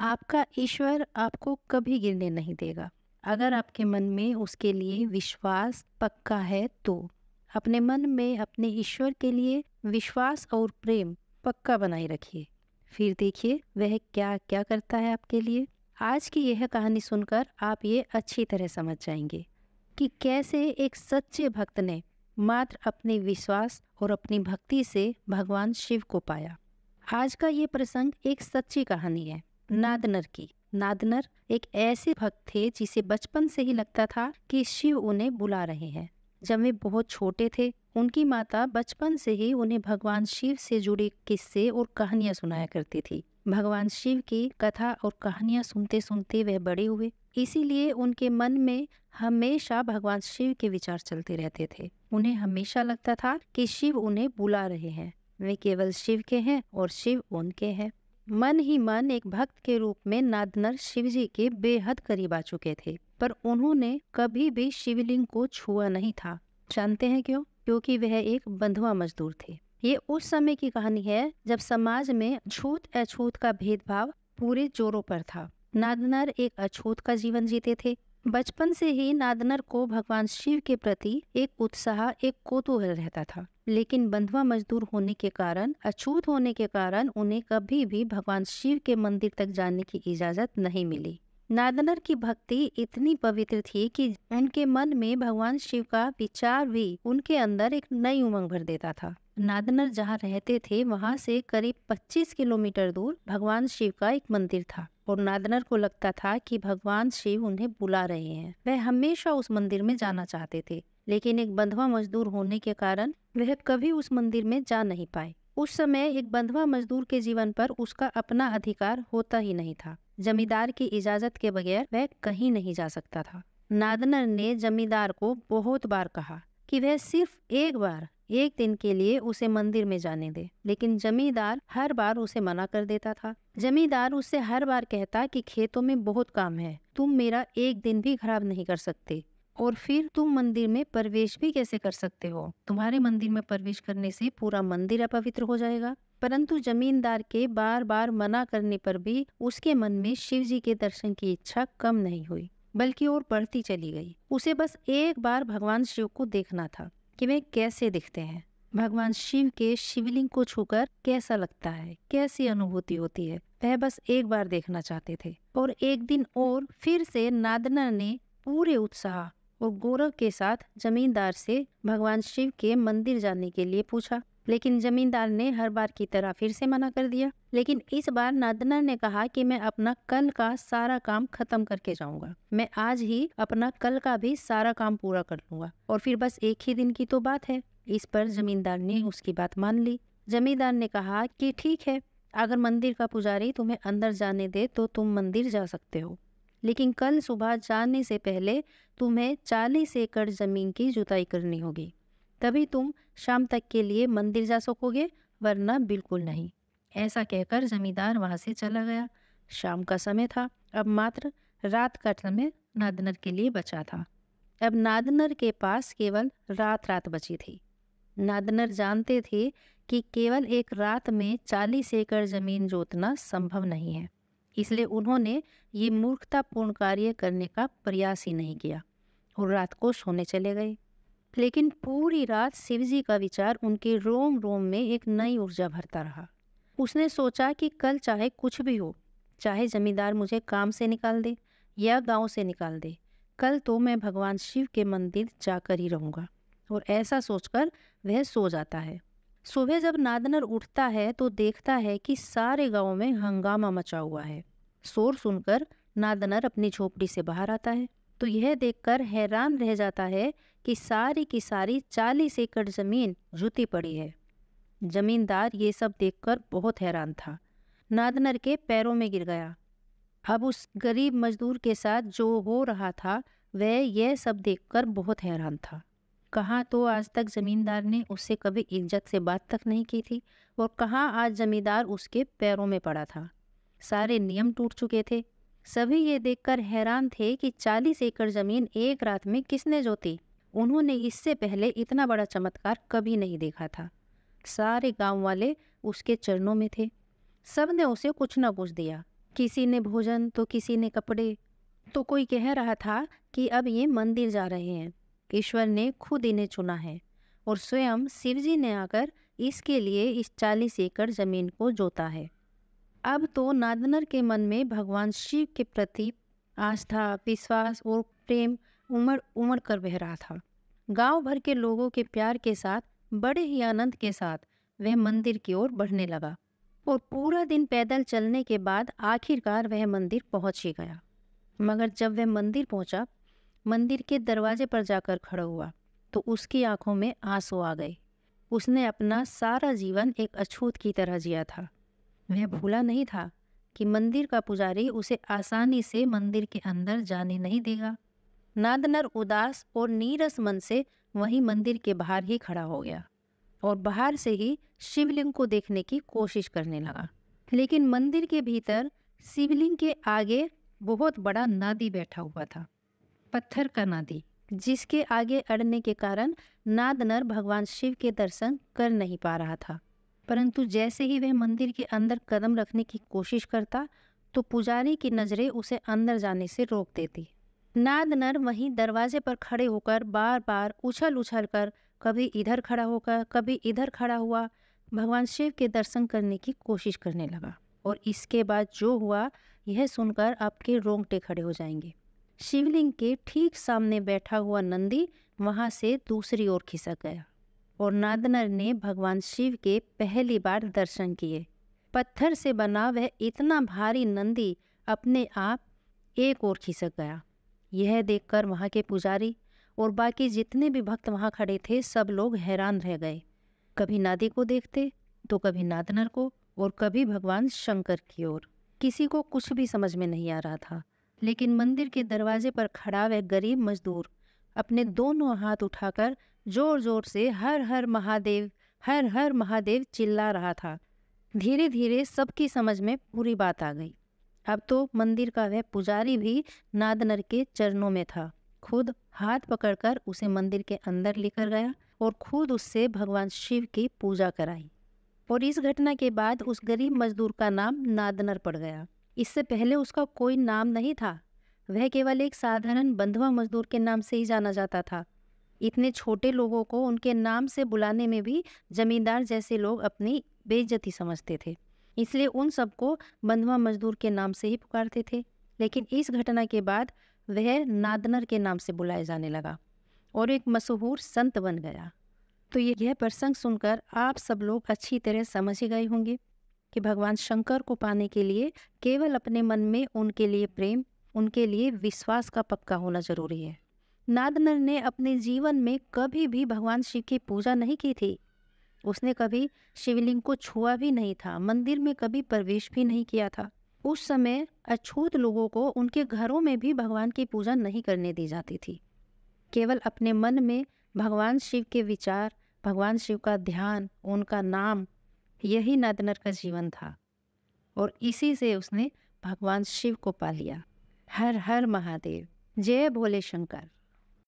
आपका ईश्वर आपको कभी गिरने नहीं देगा। अगर आपके मन में उसके लिए विश्वास पक्का है तो अपने मन में अपने ईश्वर के लिए विश्वास और प्रेम पक्का बनाए रखिए। फिर देखिए वह क्या क्या करता है आपके लिए। आज की यह कहानी सुनकर आप ये अच्छी तरह समझ जाएंगे कि कैसे एक सच्चे भक्त ने मात्र अपने विश्वास और अपनी भक्ति से भगवान शिव को पाया। आज का ये प्रसंग एक सच्ची कहानी है नादनर की। नादनर एक ऐसे भक्त थे जिसे बचपन से ही लगता था कि शिव उन्हें बुला रहे हैं। जब वे बहुत छोटे थे उनकी माता बचपन से ही उन्हें भगवान शिव से जुड़े किस्से और कहानियां सुनाया करती थी। भगवान शिव की कथा और कहानियां सुनते सुनते वह बड़े हुए, इसीलिए उनके मन में हमेशा भगवान शिव के विचार चलते रहते थे। उन्हें हमेशा लगता था कि शिव उन्हें बुला रहे हैं, वे केवल शिव के हैं और शिव उनके हैं। मन ही मन एक भक्त के रूप में नादनर शिवजी के बेहद करीब आ चुके थे, पर उन्होंने कभी भी शिवलिंग को छुआ नहीं था। जानते हैं क्यों? क्योंकि वह एक बंधुआ मजदूर थे। ये उस समय की कहानी है जब समाज में छूत अछूत का भेदभाव पूरे जोरों पर था। नादनर एक अछूत का जीवन जीते थे। बचपन से ही नादनर को भगवान शिव के प्रति एक उत्साह, एक कौतूहल रहता था, लेकिन बंधुआ मजदूर होने के कारण, अछूत होने के कारण उन्हें कभी भी भगवान शिव के मंदिर तक जाने की इजाजत नहीं मिली। नादनर की भक्ति इतनी पवित्र थी कि उनके मन में भगवान शिव का विचार भी उनके अंदर एक नई उमंग भर देता था। नादनर जहाँ रहते थे वहाँ से करीब 25 किलोमीटर दूर भगवान शिव का एक मंदिर था और नादनर को लगता था कि भगवान शिव उन्हें बुला रहे हैं। वह हमेशा उस मंदिर में जाना चाहते थे, लेकिन एक बंधुआ मजदूर होने के कारण वह कभी उस मंदिर में जा नहीं पाए। उस समय एक बंधुआ मजदूर के जीवन पर उसका अपना अधिकार होता ही नहीं था। जमींदार की इजाजत के बगैर वह कहीं नहीं जा सकता था। नादनर ने जमींदार को बहुत बार कहा कि वह सिर्फ एक दिन के लिए उसे मंदिर में जाने दे, लेकिन जमींदार हर बार उसे मना कर देता था। जमींदार उससे हर बार कहता कि खेतों में बहुत काम है, तुम मेरा एक दिन भी खराब नहीं कर सकते, और फिर तुम मंदिर में प्रवेश भी कैसे कर सकते हो? तुम्हारे मंदिर में प्रवेश करने से पूरा मंदिर अपवित्र हो जाएगा। परंतु जमींदार के बार बार मना करने पर भी उसके मन में शिव जी के दर्शन की इच्छा कम नहीं हुई, बल्कि और बढ़ती चली गई। उसे बस एक बार भगवान शिव को देखना था कि वे कैसे दिखते हैं। भगवान शिव के शिवलिंग को छूकर कैसा लगता है, कैसी अनुभूति होती है, वह बस एक बार देखना चाहते थे। और एक दिन और फिर से नादनर ने पूरे उत्साह और गौरव के साथ जमींदार से भगवान शिव के मंदिर जाने के लिए पूछा, लेकिन जमींदार ने हर बार की तरह फिर से मना कर दिया। लेकिन इस बार नादनर ने कहा कि मैं अपना कल का सारा काम खत्म करके जाऊंगा, मैं आज ही अपना कल का भी सारा काम पूरा कर लूंगा, और फिर बस एक ही दिन की तो बात है। इस पर जमींदार ने उसकी बात मान ली। जमींदार ने कहा कि ठीक है, अगर मंदिर का पुजारी तुम्हें अंदर जाने दे तो तुम मंदिर जा सकते हो, लेकिन कल सुबह जाने से पहले तुम्हें 40 एकड़ जमीन की जुताई करनी होगी, तभी तुम शाम तक के लिए मंदिर जा सकोगे, वरना बिल्कुल नहीं। ऐसा कहकर जमींदार वहां से चला गया। शाम का समय था, अब मात्र रात का समय नादनर के लिए बचा था। अब नादनर के पास केवल रात बची थी। नादनर जानते थे कि केवल एक रात में 40 एकड़ जमीन जोतना संभव नहीं है, इसलिए उन्होंने ये मूर्खतापूर्ण कार्य करने का प्रयास ही नहीं किया और रात को सोने चले गए। लेकिन पूरी रात शिवजी का विचार उनके रोम रोम में एक नई ऊर्जा भरता रहा। उसने सोचा कि कल चाहे कुछ भी हो, चाहे जमींदार मुझे काम से निकाल दे या गांव से निकाल दे, कल तो मैं भगवान शिव के मंदिर जाकर ही रहूंगा। और ऐसा सोचकर वह सो जाता है। सुबह जब नादनर उठता है तो देखता है कि सारे गांव में हंगामा मचा हुआ है। शोर सुनकर नादनर अपनी झोपड़ी से बाहर आता है तो यह देखकर हैरान रह जाता है कि सारी की सारी 40 एकड़ जमीन जुती पड़ी है। जमींदार ये सब देखकर बहुत हैरान था, नादनर के पैरों में गिर गया। अब उस गरीब मजदूर के साथ जो हो रहा था वह यह सब देखकर बहुत हैरान था। कहाँ तो आज तक जमींदार ने उससे कभी इज्जत से बात तक नहीं की थी, और कहाँ आज जमींदार उसके पैरों में पड़ा था। सारे नियम टूट चुके थे। सभी ये देखकर हैरान थे कि 40 एकड़ जमीन एक रात में किसने जोती। उन्होंने इससे पहले इतना बड़ा चमत्कार कभी नहीं देखा था। सारे गांव वाले उसके चरणों में थे। सब ने उसे कुछ न कुछ दिया, किसी ने भोजन तो किसी ने कपड़े। तो कोई कह रहा था कि अब ये मंदिर जा रहे हैं। ईश्वर ने खुद इन्हें चुना है और स्वयं शिवजी ने आकर इसके लिए इस 40 एकड़ जमीन को जोता है। अब तो नादनर के मन में भगवान शिव के प्रति आस्था, विश्वास और प्रेम उमड़ उमड़ कर बह रहा था। गांव भर के लोगों के प्यार के साथ, बड़े ही आनंद के साथ वह मंदिर की ओर बढ़ने लगा और पूरा दिन पैदल चलने के बाद आखिरकार वह मंदिर पहुंच ही गया। मगर जब वह मंदिर पहुंचा, मंदिर के दरवाजे पर जाकर खड़ा हुआ तो उसकी आंखों में आंसू आ गए। उसने अपना सारा जीवन एक अछूत की तरह जिया था। वह भूला नहीं था कि मंदिर का पुजारी उसे आसानी से मंदिर के अंदर जाने नहीं देगा। नादनर उदास और नीरस मन से वहीं मंदिर के बाहर ही खड़ा हो गया और बाहर से ही शिवलिंग को देखने की कोशिश करने लगा। लेकिन मंदिर के भीतर शिवलिंग के आगे बहुत बड़ा नादी बैठा हुआ था, पत्थर का नादी, जिसके आगे अड़ने के कारण नादनर भगवान शिव के दर्शन कर नहीं पा रहा था। परंतु जैसे ही वह मंदिर के अंदर कदम रखने की कोशिश करता तो पुजारी की नजरें उसे अंदर जाने से रोक देती। नादनर वहीं दरवाजे पर खड़े होकर बार बार उछल उछल कर कभी इधर खड़ा होकर कभी इधर खड़ा हुआ भगवान शिव के दर्शन करने की कोशिश करने लगा। और इसके बाद जो हुआ यह सुनकर आपके रोंगटे खड़े हो जाएंगे। शिवलिंग के ठीक सामने बैठा हुआ नंदी वहां से दूसरी ओर खिसक गया और नादनर ने भगवान शिव के पहली बार दर्शन किए। पत्थर से बना वह इतना भारी नंदी अपने आप एक ओर खिसक गया। यह देखकर वहां के पुजारी और बाकी जितने भी भक्त वहां खड़े थे सब लोग हैरान रह गए। कभी नादी को देखते तो कभी नादनर को और कभी भगवान शंकर की ओर। किसी को कुछ भी समझ में नहीं आ रहा था। लेकिन मंदिर के दरवाजे पर खड़ा वह गरीब मजदूर अपने दोनों हाथ उठाकर जोर जोर से हर हर महादेव, हर हर महादेव चिल्ला रहा था। धीरे धीरे सबकी समझ में पूरी बात आ गई। अब तो मंदिर का वह पुजारी भी नादनर के चरणों में था। खुद हाथ पकड़कर उसे मंदिर के अंदर लेकर गया और खुद उससे भगवान शिव की पूजा कराई। और इस घटना के बाद उस गरीब मजदूर का नाम नादनर पड़ गया। इससे पहले उसका कोई नाम नहीं था। वह केवल एक साधारण बंधुआ मजदूर के नाम से ही जाना जाता था। इतने छोटे लोगों को उनके नाम से बुलाने में भी जमींदार जैसे लोग अपनी बेइज्जती समझते थे, इसलिए उन सबको बंधुआ मजदूर के नाम से ही पुकारते थे। लेकिन इस घटना के बाद वह नादनर के नाम से बुलाया जाने लगा और एक मशहूर संत बन गया। तो यह प्रसंग सुनकर आप सब लोग अच्छी तरह समझ ही गए होंगे कि भगवान शंकर को पाने के लिए केवल अपने मन में उनके लिए प्रेम, उनके लिए विश्वास का पक्का होना जरूरी है। नादनर ने अपने जीवन में कभी भी भगवान शिव की पूजा नहीं की थी। उसने कभी शिवलिंग को छुआ भी नहीं था, मंदिर में कभी प्रवेश भी नहीं किया था। उस समय अछूत लोगों को उनके घरों में भी भगवान की पूजा नहीं करने दी जाती थी। केवल अपने मन में भगवान शिव के विचार, भगवान शिव का ध्यान, उनका नाम, यही नादनर का जीवन था और इसी से उसने भगवान शिव को पा लिया। हर हर महादेव, जय भोले शंकर।